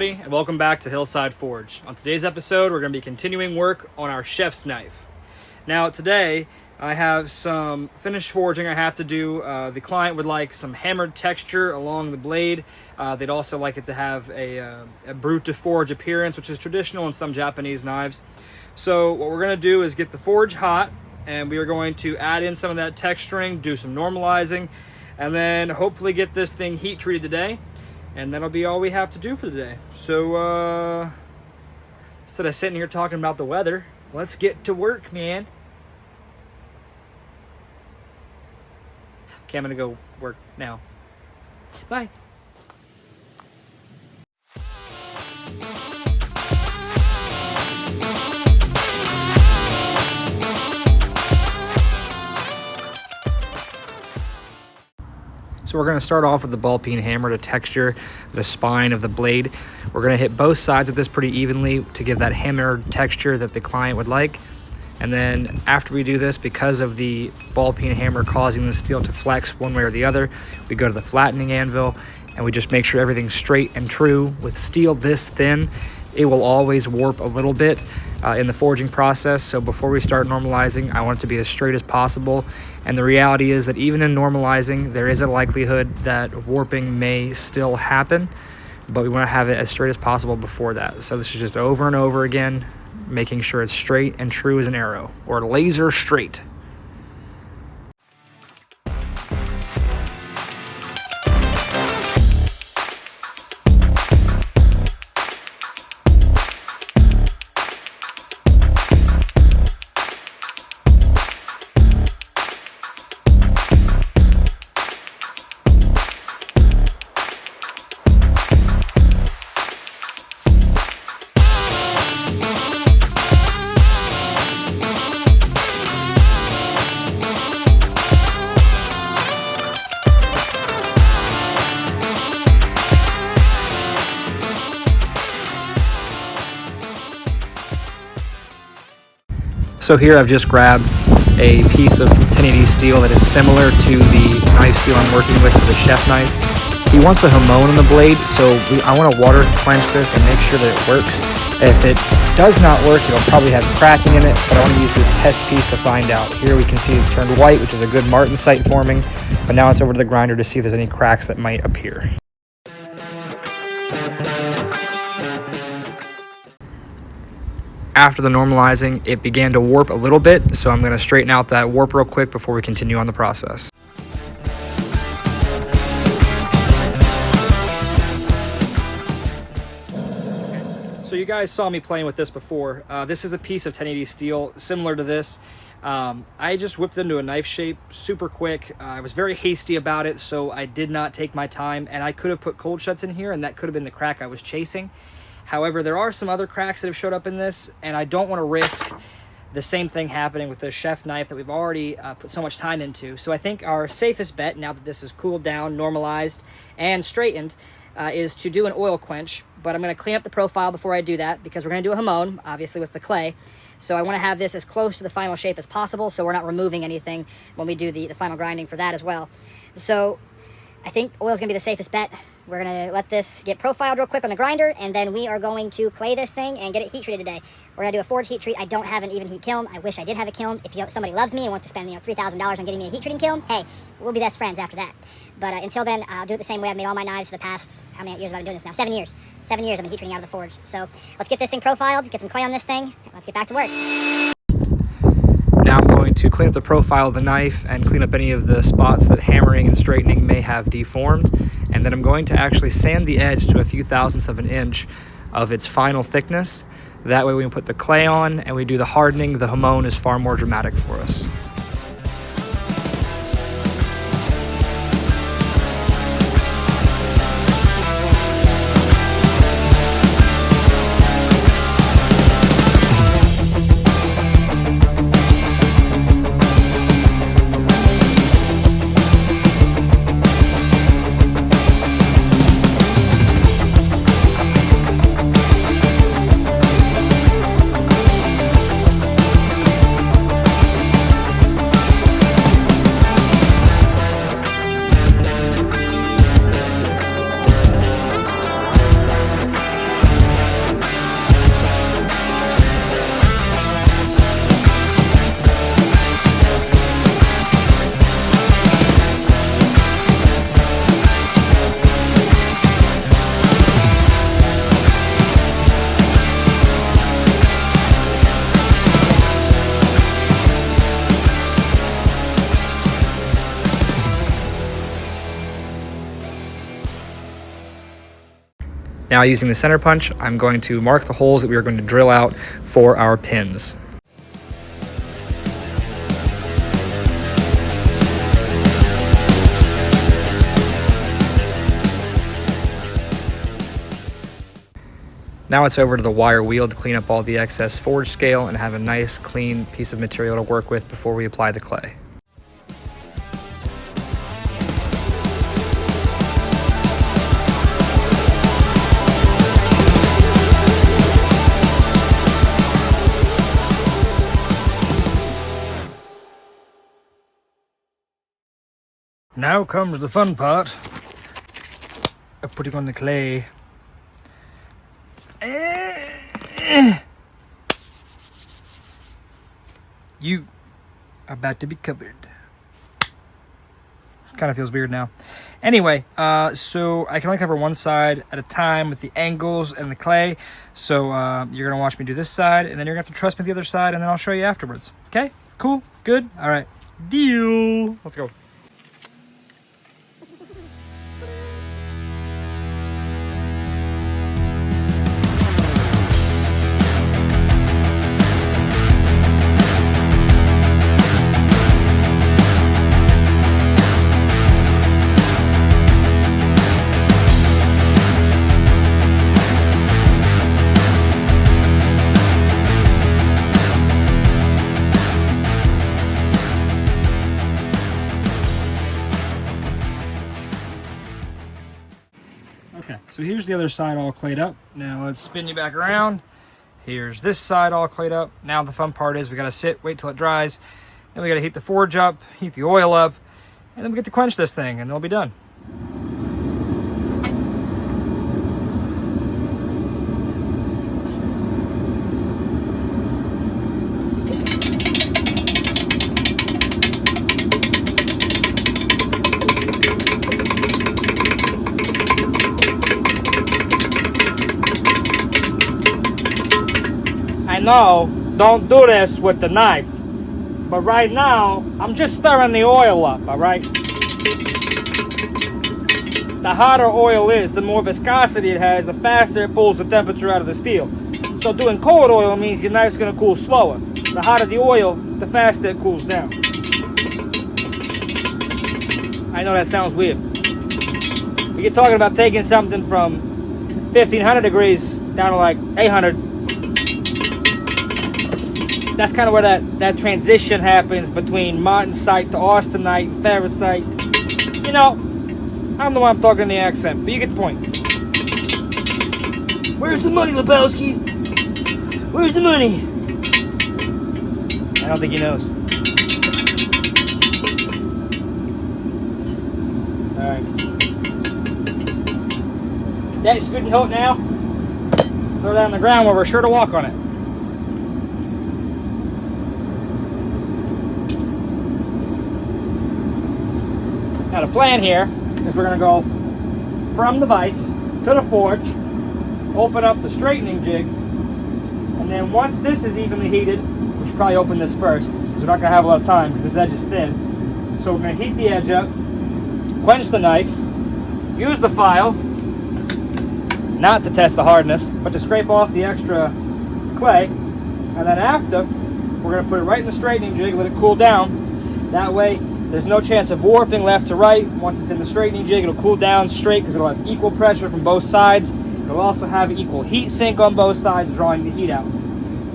everybody, and welcome back to Hillside Forge. On today's episode, we're going to be continuing work on our chef's knife. Now today, I have some finished forging I have to do. The client would like some hammered texture along the blade. They'd also like it to have a brute to forge appearance, which is traditional in some Japanese knives. So what we're going to do is get the forge hot, and we are going to add in some of that texturing, do some normalizing, and then hopefully get this thing heat treated today. And that'll be all we have to do for the day. So, instead of sitting here talking about the weather, let's get to work, man. Okay, I'm gonna go work now. Bye. So we're going to start off with the ball peen hammer to texture the spine of the blade. We're going to hit both sides of this pretty evenly to give that hammered texture that the client would like. And then after we do this, because of the ball peen hammer causing the steel to flex one way or the other, we go to the flattening anvil and we just make sure everything's straight and true. With steel this thin, it will always warp a little bit in the forging process. So before we start normalizing, I want it to be as straight as possible. And the reality is that even in normalizing, there is a likelihood that warping may still happen, but we want to have it as straight as possible before that. So this is just over and over again, making sure it's straight and true as an arrow, or laser straight. So here I've just grabbed a piece of 1080 steel that is similar to the knife steel I'm working with for the chef knife. He wants a hamon on the blade, so I want to water quench this and make sure that it works. If it does not work, it'll probably have cracking in it, but I want to use this test piece to find out. Here we can see it's turned white, which is a good martensite forming, but now it's over to the grinder to see if there's any cracks that might appear. After the normalizing, it began to warp a little bit, so I'm going to straighten out that warp real quick before we continue on the process. So you guys saw me playing with this before. This is a piece of 1080 steel similar to this. I just whipped it into a knife shape super quick. I was very hasty about it, so I did not take my time, and I could have put cold shuts in here, and that could have been the crack I was chasing. However, there are some other cracks that have showed up in this, and I don't want to risk the same thing happening with the chef knife that we've already put so much time into. So I think our safest bet, now that this is cooled down, normalized, and straightened, is to do an oil quench. But I'm going to clean up the profile before I do that, because we're going to do a hamon, obviously with the clay. So I want to have this as close to the final shape as possible, so we're not removing anything when we do the final grinding for that as well. So I think oil is going to be the safest bet. We're going to let this get profiled real quick on the grinder, and then we are going to clay this thing and get it heat treated today. We're going to do a forge heat treat. I don't have an even heat kiln. I wish I did have a kiln. If somebody loves me and wants to spend $3,000 on getting me a heat treating kiln, hey, we'll be best friends after that. But until then, I'll do it the same way I've made all my knives for the past, how many years have I been doing this now? 7 years. 7 years I've been heat treating out of the forge. So let's get this thing profiled, get some clay on this thing, and let's get back to work. Now I'm going to clean up the profile of the knife and clean up any of the spots that hammering and straightening may have deformed. And then I'm going to actually sand the edge to a few thousandths of an inch of its final thickness. That way when we put the clay on and we do the hardening, the hamon is far more dramatic for us. Now using the center punch, I'm going to mark the holes that we are going to drill out for our pins. Now it's over to the wire wheel to clean up all the excess forge scale and have a nice clean piece of material to work with before we apply the clay. Now comes the fun part of putting on the clay. You are about to be covered. Kind of feels weird now. Anyway, so I can only cover one side at a time with the angles and the clay. So you're gonna watch me do this side, and then you're gonna have to trust me the other side, and then I'll show you afterwards. Okay? Cool? Good? All right. Deal. Let's go. Okay, so here's the other side all clayed up. Now let's spin you back around. Here's this side all clayed up. Now the fun part is we gotta sit, wait till it dries. Then we gotta heat the forge up, heat the oil up, and then we get to quench this thing and it'll be done. I know, don't do this with the knife, but right now, I'm just stirring the oil up, all right? The hotter oil is, the more viscosity it has, the faster it pulls the temperature out of the steel. So doing cold oil means your knife's gonna cool slower. The hotter the oil, the faster it cools down. I know that sounds weird. But you're talking about taking something from 1500 degrees down to like 800. That's kind of where that transition happens between martensite to austenite, ferrocite. You know, I'm the one talking the accent, but you get the point. Where's the money, Lebowski? Where's the money? I don't think he knows. Alright. That's good and hot now. Throw that on the ground where we're sure to walk on it. Now the plan here is we're going to go from the vise to the forge, open up the straightening jig, and then once this is evenly heated, we should probably open this first because we're not going to have a lot of time because this edge is thin. So we're going to heat the edge up, quench the knife, use the file, not to test the hardness, but to scrape off the extra clay, and then after, we're going to put it right in the straightening jig, let it cool down. That way, there's no chance of warping left to right. Once it's in the straightening jig, it'll cool down straight because it'll have equal pressure from both sides. It'll also have equal heat sink on both sides, drawing the heat out.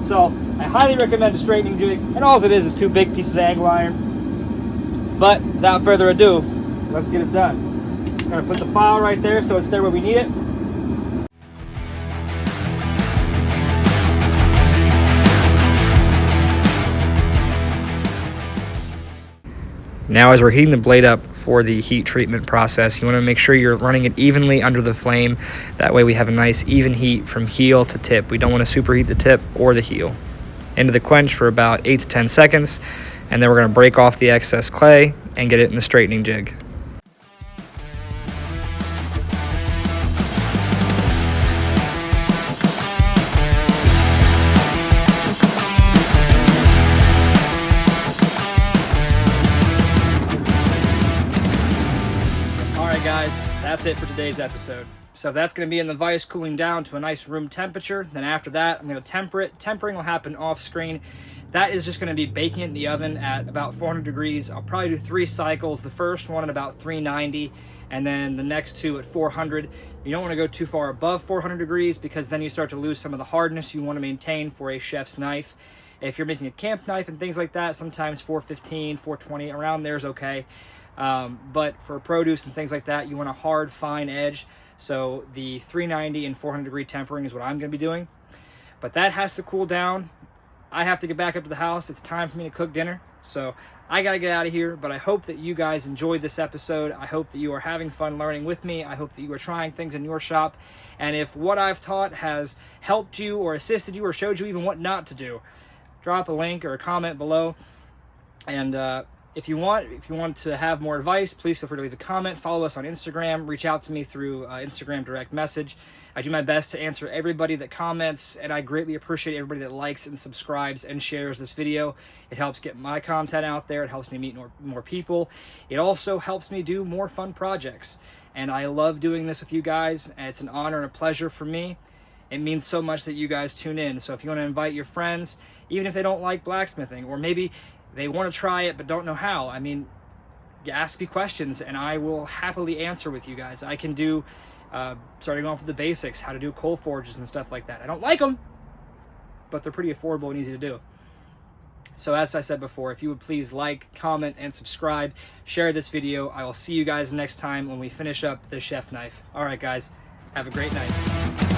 So I highly recommend a straightening jig, and all it is two big pieces of angle iron. But without further ado, let's get it done. I'm going to put the file right there so it's there where we need it. Now as we're heating the blade up for the heat treatment process, you want to make sure you're running it evenly under the flame. That way we have a nice even heat from heel to tip. We don't want to superheat the tip or the heel. Into the quench for about 8 to 10 seconds, and then we're going to break off the excess clay and get it in the straightening jig. Guys, that's it for today's episode. So that's going to be in the vise cooling down to a nice room temperature. Then after that, I'm going to temper it. Tempering will happen off screen. That is just going to be baking it in the oven at about 400 degrees. I'll probably do 3 cycles. The first one at about 390, and then the next 2 at 400. You don't want to go too far above 400 degrees because then you start to lose some of the hardness you want to maintain for a chef's knife. If you're making a camp knife and things like that, sometimes 415, 420, around there is okay. But for produce and things like that, you want a hard, fine edge. So the 390 and 400 degree tempering is what I'm going to be doing. But that has to cool down. I have to get back up to the house. It's time for me to cook dinner. So I got to get out of here. But I hope that you guys enjoyed this episode. I hope that you are having fun learning with me. I hope that you are trying things in your shop. And if what I've taught has helped you or assisted you or showed you even what not to do, drop a link or a comment below. And if you want to have more advice, please feel free to leave a comment. Follow us on Instagram. Reach out to me through Instagram direct message. I do my best to answer everybody that comments, and I greatly appreciate everybody that likes and subscribes and shares this video. It helps get my content out there. It helps me meet more people. It also helps me do more fun projects. And I love doing this with you guys. And it's an honor and a pleasure for me. It means so much that you guys tune in. So if you want to invite your friends, even if they don't like blacksmithing, or maybe they want to try it but don't know how, I mean, ask me questions and I will happily answer with you guys. I can do, starting off with the basics, how to do coal forges and stuff like that. I don't like them, but they're pretty affordable and easy to do. So as I said before, if you would please like, comment, and subscribe, share this video. I will see you guys next time when we finish up the chef knife. All right, guys, have a great night.